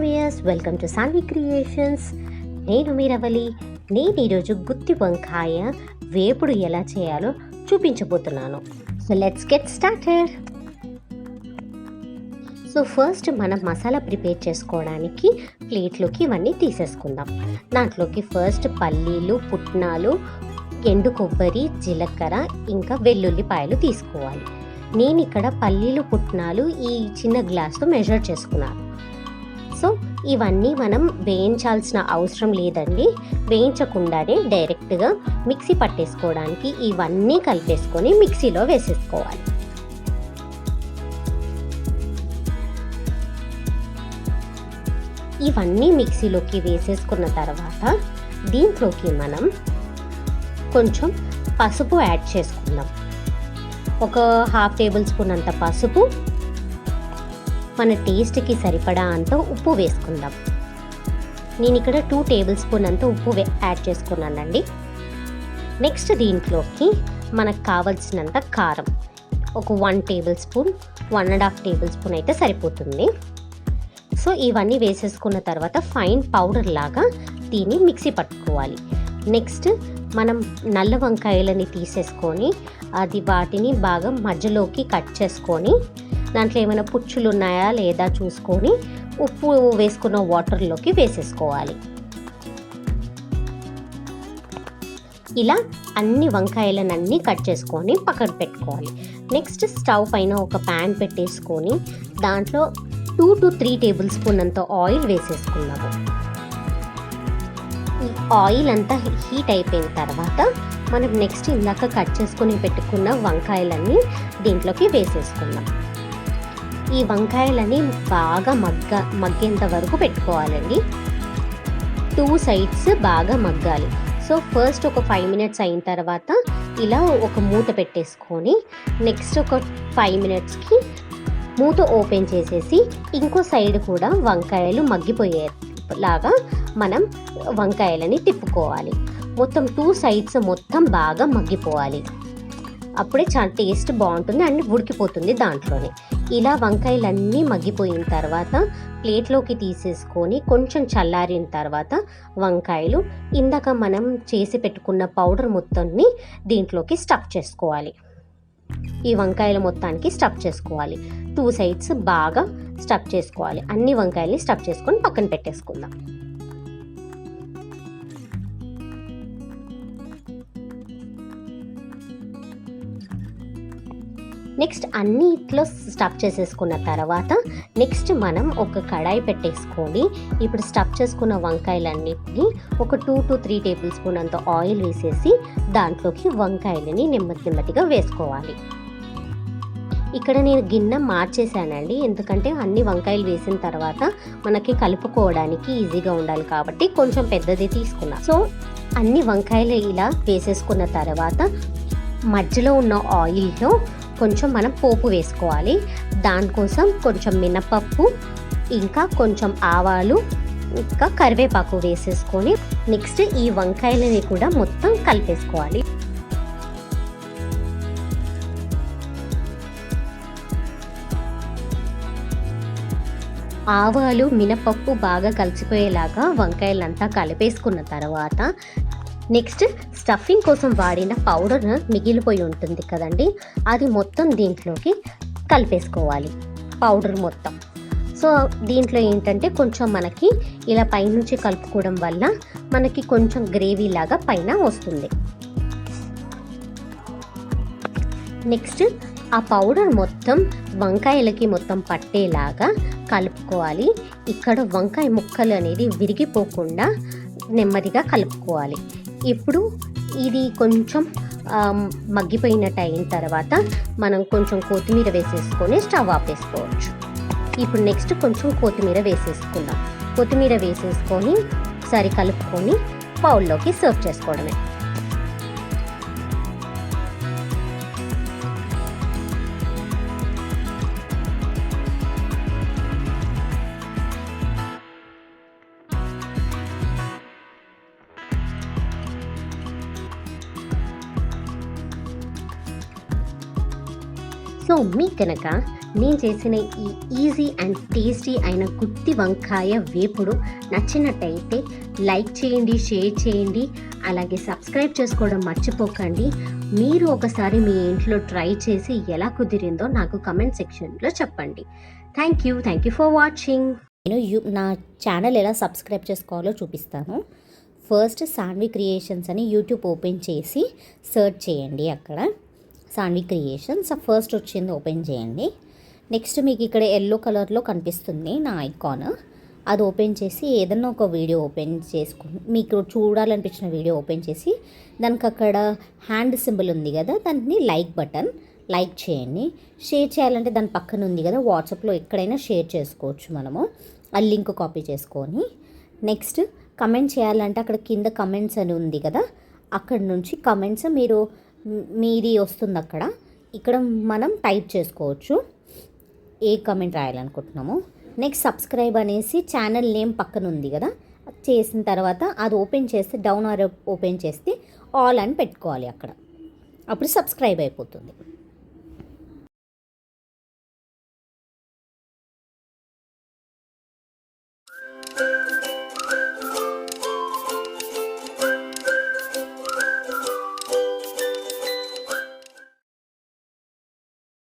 Viewers, welcome to Sanvi Creations. నేను మీ రవలి. నేను ఈరోజు గుత్తి వంకాయ వేపుడు ఎలా చేయాలో చూపించబోతున్నాను. So let's get started. So first మనం మసాలా ప్రిపేర్ చేసుకోవడానికి ప్లేట్లోకి ఇవన్నీ తీసేసుకుందాం. దాంట్లోకి ఫస్ట్ పల్లీలు, పుట్నాలు, ఎండు కొబ్బరి, జీలకర్ర ఇంకా వెల్లుల్లిపాయలు తీసుకోవాలి. నేను ఇక్కడ పల్లీలు, పుట్నాలు ఈ చిన్న గ్లాస్తో మెజర్ చేసుకున్నాను. సో ఇవన్నీ మనం వేయించాల్సిన అవసరం లేదండి. వేయించకుండానే డైరెక్ట్గా మిక్సీ పట్టేసుకోవడానికి ఇవన్నీ కలిపేసుకొని మిక్సీలో వేసేసుకోవాలి. ఇవన్నీ మిక్సీలోకి వేసేసుకున్న తర్వాత దీంట్లోకి మనం కొంచెం పసుపు యాడ్ చేసుకుందాం. ఒక 1/2 టేబుల్ స్పూన్ అంత పసుపు, మన టేస్ట్కి సరిపడా అంత ఉప్పు వేసుకుందాం. నేను ఇక్కడ 2 టేబుల్ స్పూన్ అంత ఉప్పు యాడ్ చేసుకున్నానండి. నెక్స్ట్ దీంట్లోకి మనకు కావలసినంత కారం ఒక 1 టేబుల్ స్పూన్, 1.5 టేబుల్ స్పూన్ అయితే సరిపోతుంది. సో ఇవన్నీ వేసేసుకున్న తర్వాత ఫైన్ పౌడర్ లాగా దీన్ని మిక్సీ పట్టుకోవాలి. నెక్స్ట్ మనం నల్ల వంకాయలని తీసేసుకొని వాటిని బాగా మధ్యలోకి కట్ చేసుకొని దాంట్లో ఏమైనా పుచ్చులు ఉన్నాయా లేదా చూసుకొని ఉప్పు వేసుకున్న వాటర్లోకి వేసేసుకోవాలి. ఇలా అన్ని వంకాయలన్నీ కట్ చేసుకొని పక్కన పెట్టుకోవాలి. నెక్స్ట్ స్టవ్ పైన ఒక ప్యాన్ పెట్టేసుకొని దాంట్లో 2 to 3 టేబుల్ స్పూన్ అంత ఆయిల్ వేసేసుకున్నాము. ఈ ఆయిల్ అంతా హీట్ అయిపోయిన తర్వాత మనం నెక్స్ట్ ఇందాక కట్ చేసుకొని పెట్టుకున్న వంకాయలన్నీ దీంట్లోకి వేసేసుకుందాం. ఈ వంకాయలని బాగా మగ్గేంత వరకు పెట్టుకోవాలండి. 2 సైడ్స్ బాగా మగ్గాలి. సో ఫస్ట్ ఒక 5 మినిట్స్ అయిన తర్వాత ఇలా ఒక మూత పెట్టేసుకొని నెక్స్ట్ ఒక 5 మినిట్స్కి మూత ఓపెన్ చేసేసి ఇంకో సైడ్ కూడా వంకాయలు మగ్గిపోయేలాగా మనం వంకాయలని తిప్పుకోవాలి. మొత్తం 2 సైడ్స్ మొత్తం బాగా మగ్గిపోవాలి. అప్పుడే చాలా టేస్ట్ బాగుంటుంది అండ్ ఉడికిపోతుంది దాంట్లోనే. ఇలా వంకాయలన్నీ మగ్గిపోయిన తర్వాత ప్లేట్లోకి తీసేసుకొని కొంచెం చల్లారిన తర్వాత వంకాయలు ఇందాక మనం చేసి పెట్టుకున్న పౌడర్ మొత్తాన్ని దీంట్లోకి స్టఫ్ చేసుకోవాలి. ఈ వంకాయల మొత్తానికి స్టఫ్ చేసుకోవాలి. 2 సైడ్స్ బాగా స్టఫ్ చేసుకోవాలి. అన్ని వంకాయల్ని స్టఫ్ చేసుకొని పక్కన పెట్టేసుకుందాం. నెక్స్ట్ అన్ని ఇట్లో స్టఫ్ చేసేసుకున్న తర్వాత నెక్స్ట్ మనం ఒక కడాయి పెట్టేసుకొని ఇప్పుడు స్టఫ్ చేసుకున్న వంకాయలన్నిటిని ఒక 2 to 3 టేబుల్ స్పూన్ అంత ఆయిల్ వేసేసి దాంట్లోకి వంకాయలని నెమ్మదిగా వేసుకోవాలి. ఇక్కడ నేను గిన్నె మార్చేసానండి, ఎందుకంటే అన్ని వంకాయలు వేసిన తర్వాత మనకి కలుపుకోవడానికి ఈజీగా ఉండాలి కాబట్టి కొంచెం పెద్దది తీసుకున్నా. సో అన్ని వంకాయలు ఇలా వేసేసుకున్న తర్వాత మధ్యలో ఉన్న ఆయిల్లో కొంచెం మనం పోపు వేసుకోవాలి. దానికోసం కొంచెం మినపప్పు, ఇంకా కొంచెం ఆవాలు, ఇంకా కరివేపాకు వేసేసుకొని నెక్స్ట్ ఈ వంకాయలని కూడా మొత్తం కలిపేసుకోవాలి. ఆవాలు, మినపప్పు బాగా కలిసిపోయేలాగా వంకాయలంతా కలిపేసుకున్న తర్వాత నెక్స్ట్ స్టఫింగ్ కోసం వాడిన పౌడర్ మిగిలిపోయి ఉంటుంది కదండి, అది మొత్తం దీంట్లోకి కలిపేసుకోవాలి. పౌడర్ మొత్తం. సో దీంట్లో ఏంటంటే కొంచెం మనకి ఇలా పైనుంచి కలుపుకోవడం వల్ల మనకి కొంచెం గ్రేవీ లాగా పైన వస్తుంది. నెక్స్ట్ ఆ పౌడర్ మొత్తం వంకాయలకి మొత్తం పట్టేలాగా కలుపుకోవాలి. ఇక్కడ వంకాయ ముక్కలు అనేది విరిగిపోకుండా నెమ్మదిగా కలుపుకోవాలి. ఇప్పుడు ఇది కొంచెం మగ్గిపోయినట్టు అయిన తర్వాత మనం కొంచెం కొత్తిమీర వేసేసుకొని స్టవ్ ఆపేసుకోవచ్చు. ఇప్పుడు నెక్స్ట్ కొంచెం కొత్తిమీర వేసేసుకుందాం. కొత్తిమీర వేసేసుకొని ఒకసారి కలుపుకొని బౌల్లోకి సర్వ్ చేసుకోవడమే. సో మీకు కనుక నేను చేసిన ఈ ఈజీ అండ్ టేస్టీ అయిన గుత్తి వంకాయ వేపుడు నచ్చినట్టయితే లైక్ చేయండి, షేర్ చేయండి, అలాగే సబ్స్క్రైబ్ చేసుకోవడం మర్చిపోకండి. మీరు ఒకసారి మీ ఇంట్లో ట్రై చేసి ఎలా కుదిరిందో నాకు కమెంట్ సెక్షన్లో చెప్పండి. Thank you for watching. నేను నా ఛానల్ ఎలా సబ్స్క్రైబ్ చేసుకోవాలో చూపిస్తాను. ఫస్ట్ సాన్వి క్రియేషన్స్ అని యూట్యూబ్ ఓపెన్ చేసి సెర్చ్ చేయండి. అక్కడ సాన్వి క్రియేషన్స్ ఫస్ట్ వచ్చింది, ఓపెన్ చేయండి. నెక్స్ట్ మీకు ఇక్కడ ఎల్లో కలర్లో కనిపిస్తుంది నా ఐకాన్, అది ఓపెన్ చేసి ఏదన్నా ఒక వీడియో ఓపెన్ చేసుకుని మీకు చూడాలనిపించిన వీడియో ఓపెన్ చేసి దానికి అక్కడ హ్యాండ్ సింబల్ ఉంది కదా, దాన్ని లైక్ బటన్ లైక్ చేయండి. షేర్ చేయాలంటే దాని పక్కన ఉంది కదా, వాట్సాప్లో ఎక్కడైనా షేర్ చేసుకోవచ్చు మనము, ఆ లింక్ కాపీ చేసుకొని. నెక్స్ట్ కమెంట్ చేయాలంటే అక్కడ కింద కమెంట్స్ అని ఉంది కదా, అక్కడ నుంచి కమెంట్స్ మీది వస్తుంది అక్కడ. ఇక్కడ మనం టైప్ చేసుకోవచ్చు ఏ కమెంట్ రాయాలనుకుంటున్నామో. నెక్స్ట్ సబ్స్క్రైబ్ అనేసి ఛానల్ నేమ్ పక్కన ఉంది కదా, చేసిన తర్వాత అది ఓపెన్ చేస్తే డౌన్ ఆర్ ఓపెన్ చేస్తే ఆల్ అని పెట్టుకోవాలి అక్కడ, అప్పుడు సబ్స్క్రైబ్ అయిపోతుంది.